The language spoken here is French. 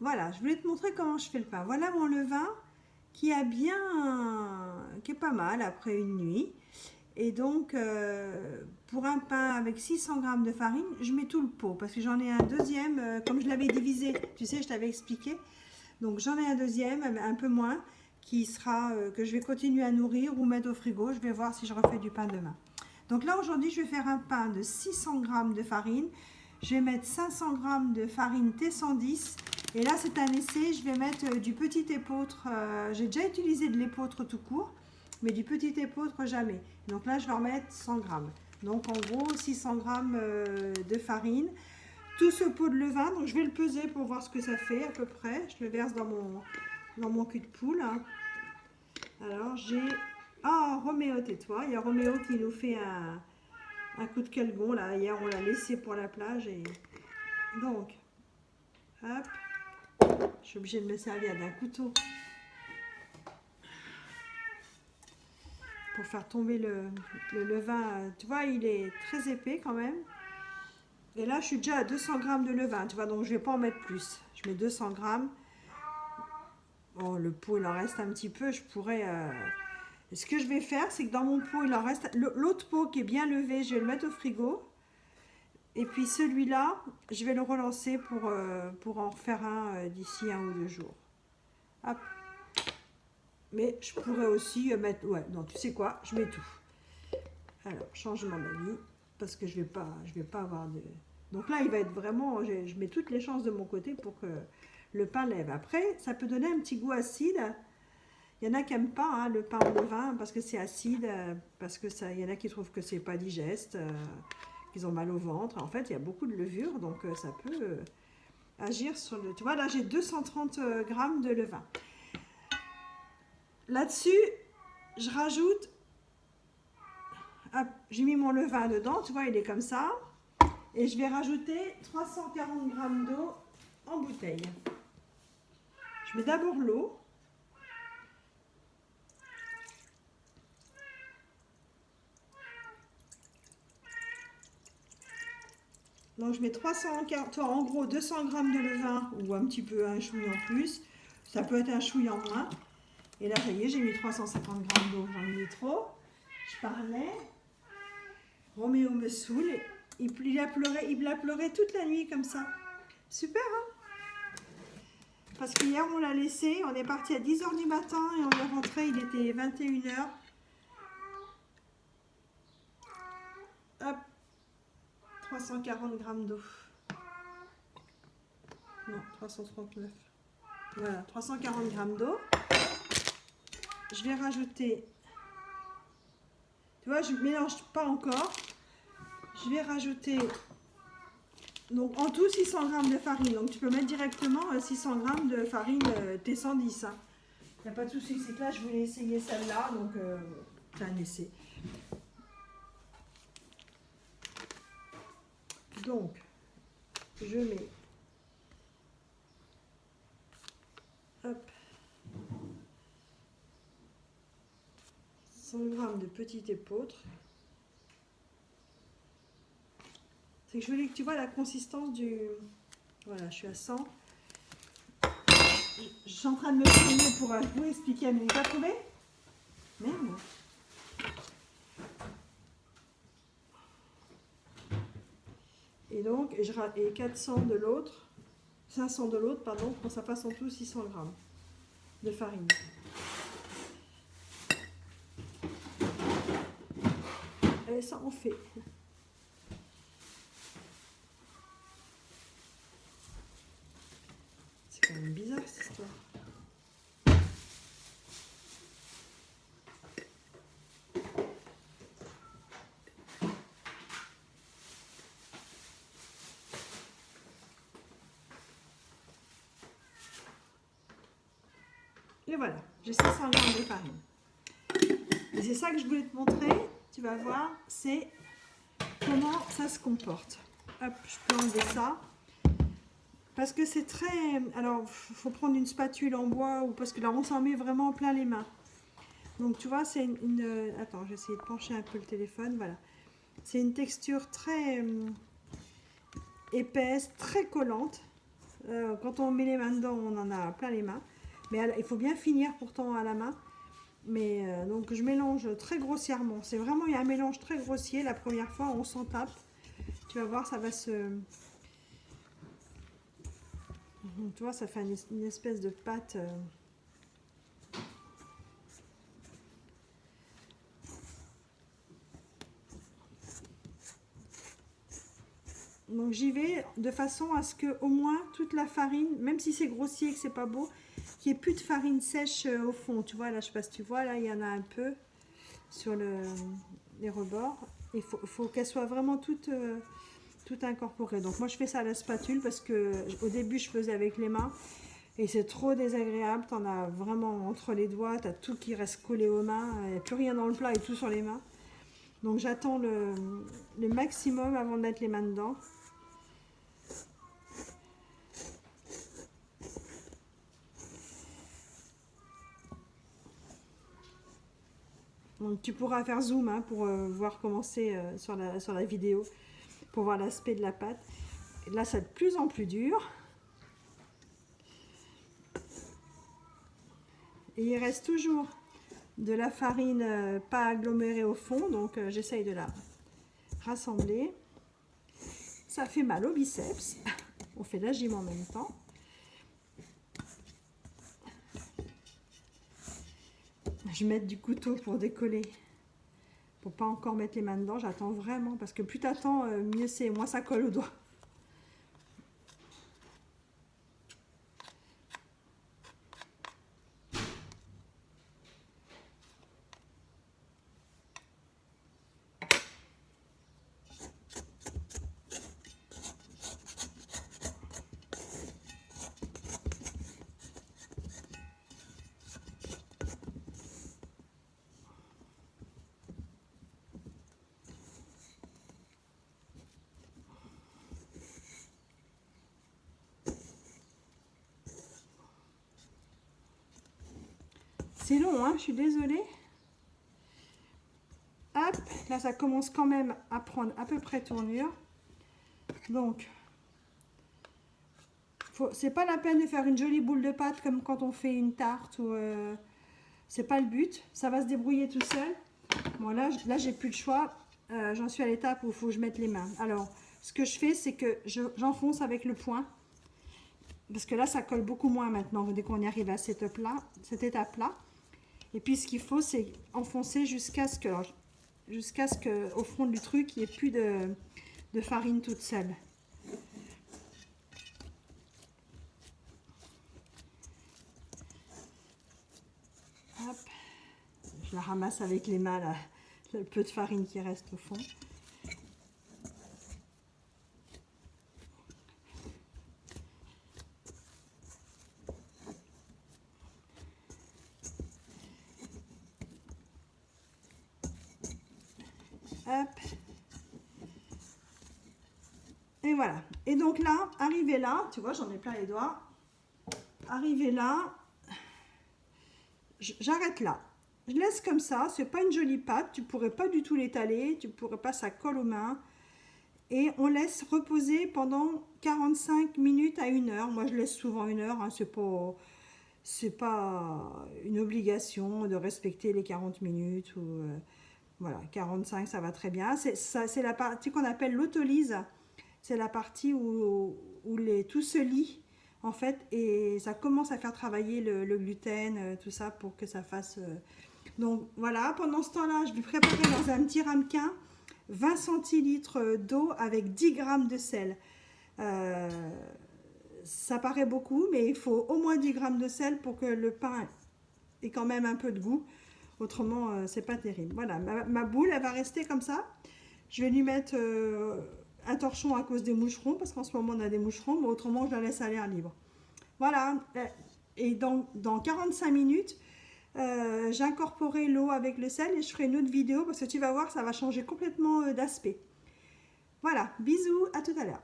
Voilà, je voulais te montrer comment je fais le pain. Voilà mon levain qui est pas mal après une nuit. Et donc, pour un pain avec 600 grammes de farine, je mets tout le pot parce que j'en ai un deuxième, comme je l'avais divisé, tu sais, je t'avais expliqué. Donc, j'en ai un deuxième, un peu moins, qui sera, que je vais continuer à nourrir ou mettre au frigo. Je vais voir si je refais du pain demain. Donc là, aujourd'hui, je vais faire un pain de 600 grammes de farine. Je vais mettre 500 grammes de farine T110. Et là, c'est un essai. Je vais mettre du petit épeautre. J'ai déjà utilisé de l'épeautre tout court, mais du petit épeautre jamais. Donc là, je vais en mettre 100 grammes. Donc en gros, 600 grammes de farine. Tout ce pot de levain, donc je vais le peser pour voir ce que ça fait à peu près. Je le verse dans mon cul de poule. Alors j'ai... Ah, Roméo, tais-toi. Il y a Roméo qui nous fait un coup de calgon là. Hier, on l'a laissé pour la plage. Et donc, hop. Je suis obligée de me servir d'un couteau pour faire tomber le levain. Tu vois, il est très épais quand même. Et là, je suis déjà à 200 grammes de levain, tu vois, donc je ne vais pas en mettre plus. Je mets 200 grammes. Bon, le pot, il en reste un petit peu. Je pourrais... Ce que je vais faire, c'est que dans mon pot, il en reste... L'autre pot qui est bien levé, je vais le mettre au frigo. Et puis celui-là, je vais le relancer pour en refaire un d'ici 1 ou 2 jours. Hop. Mais je pourrais aussi mettre... Ouais, non, tu sais quoi, je mets tout. Alors, changement d'avis, parce que je vais pas avoir de... Donc là, il va être vraiment... Je mets toutes les chances de mon côté pour que le pain lève. Après, ça peut donner un petit goût acide. Il y en a qui n'aiment pas hein, le pain au levain parce que c'est acide, parce que ça, il y en a qui trouvent que c'est pas digeste, qu'ils ont mal au ventre. En fait, il y a beaucoup de levure, donc ça peut agir sur le... Tu vois, là, j'ai 230 grammes de levain. Là-dessus, je rajoute... Hop, j'ai mis mon levain dedans, tu vois, il est comme ça. Et je vais rajouter 340 grammes d'eau en bouteille. Je mets d'abord l'eau. Donc je mets 340, en gros 200 grammes de levain ou un petit peu un chouille en plus. Ça peut être un chouille en moins. Et là, ça y est, j'ai mis 350 grammes d'eau. J'en ai mis trop. Je parlais. Roméo me saoule. Il a pleuré toute la nuit comme ça. Super, hein? Parce qu'hier, on l'a laissé. On est parti à 10h du matin et on est rentré. Il était 21h. Hop. 340 grammes d'eau. Non, 339. Voilà, 340 grammes d'eau. Je vais rajouter... Tu vois, je ne mélange pas encore. Je vais rajouter... Donc, en tout, 600 grammes de farine. Donc, tu peux mettre directement 600 grammes de farine T110. Hein. Il n'y a pas de souci. C'est que là, je voulais essayer celle-là. Donc, c'est un essai. Donc, je mets... Hop. 100 grammes de petit épeautre. C'est que je voulais que tu vois la consistance du... Voilà, je suis à 100. Je suis en train de me filmer pour vous expliquer. Mais tu as trouvé? Merde. Et donc, et 400 de l'autre, 500 de l'autre, pardon, pour que ça fasse en tout 600 grammes de farine. Et ça, on fait. C'est quand même bizarre cette histoire. Et voilà, j'ai 600 grammes de farine. Et c'est ça que je voulais te montrer. Tu vas voir, c'est comment ça se comporte. Hop, je peux enlever ça. Parce que c'est très... Alors, il faut prendre une spatule en bois, ou parce que là, on s'en met vraiment plein les mains. Donc, tu vois, c'est une... Attends, j'ai essayé de pencher un peu le téléphone. Voilà. C'est une texture très épaisse, très collante. Quand on met les mains dedans, on en a plein les mains. Mais il faut bien finir pourtant à la main. Mais donc je mélange très grossièrement. C'est vraiment, il y a un mélange très grossier. La première fois, on s'en tape. Tu vas voir, ça va se... Tu vois, ça fait une espèce de pâte. Donc j'y vais de façon à ce que au moins toute la farine, même si c'est grossier et que c'est pas beau, qu'il n'y ait plus de farine sèche au fond. Tu vois, là, je sais pas si tu vois, là, il y en a un peu sur les rebords. Il faut qu'elle soit vraiment toute incorporée. Donc moi, je fais ça à la spatule parce que au début, je faisais avec les mains. Et c'est trop désagréable, t'en as vraiment entre les doigts, t'as tout qui reste collé aux mains, il n'y a plus rien dans le plat et tout sur les mains. Donc j'attends le maximum avant de mettre les mains dedans. Donc tu pourras faire zoom hein, pour voir comment c'est sur la vidéo, pour voir l'aspect de la pâte. Et là, c'est de plus en plus dur. Et il reste toujours de la farine pas agglomérée au fond, donc j'essaye de la rassembler. Ça fait mal au biceps. On fait la gym en même temps. Je vais mettre du couteau pour décoller, pour pas encore mettre les mains dedans. J'attends vraiment parce que plus t'attends, mieux c'est, moins ça colle au doigt. C'est long, hein, je suis désolée. Hop, là ça commence quand même à prendre à peu près tournure. Donc, c'est pas la peine de faire une jolie boule de pâte comme quand on fait une tarte ou c'est pas le but. Ça va se débrouiller tout seul. Bon là j'ai plus le choix. J'en suis à l'étape où il faut que je mette les mains. Alors, ce que je fais, c'est que j'enfonce avec le poing. Parce que là, ça colle beaucoup moins maintenant dès qu'on y arrive à cette étape-là. Et puis, ce qu'il faut, c'est enfoncer jusqu'à ce que, au fond du truc, il n'y ait plus de farine toute seule. Hop. Je la ramasse avec les mains, là, le peu de farine qui reste au fond. Hop. Et voilà. Et donc là, arrivé là, tu vois, j'en ai plein les doigts. Arrivé là, j'arrête là. Je laisse comme ça, c'est pas une jolie pâte, tu pourrais pas du tout l'étaler, tu pourrais pas, ça colle aux mains. Et on laisse reposer pendant 45 minutes à 1 heure. Moi je laisse souvent 1 heure, hein, c'est pas une obligation de respecter les 40 minutes. Ou, voilà, 45 ça va très bien. C'est la partie qu'on appelle l'autolyse. C'est la partie où tout se lie en fait et ça commence à faire travailler le gluten, tout ça pour que ça fasse... Donc voilà, pendant ce temps-là, je vais préparer dans un petit ramequin 20 centilitres d'eau avec 10 grammes de sel. Ça paraît beaucoup, mais il faut au moins 10 grammes de sel pour que le pain ait quand même un peu de goût. Autrement, c'est pas terrible. Voilà, ma boule, elle va rester comme ça. Je vais lui mettre un torchon à cause des moucherons, parce qu'en ce moment, on a des moucherons, mais autrement, je la laisse à l'air libre. Voilà, et dans 45 minutes, j'ai incorporé l'eau avec le sel et je ferai une autre vidéo parce que tu vas voir, ça va changer complètement d'aspect. Voilà, bisous, à tout à l'heure.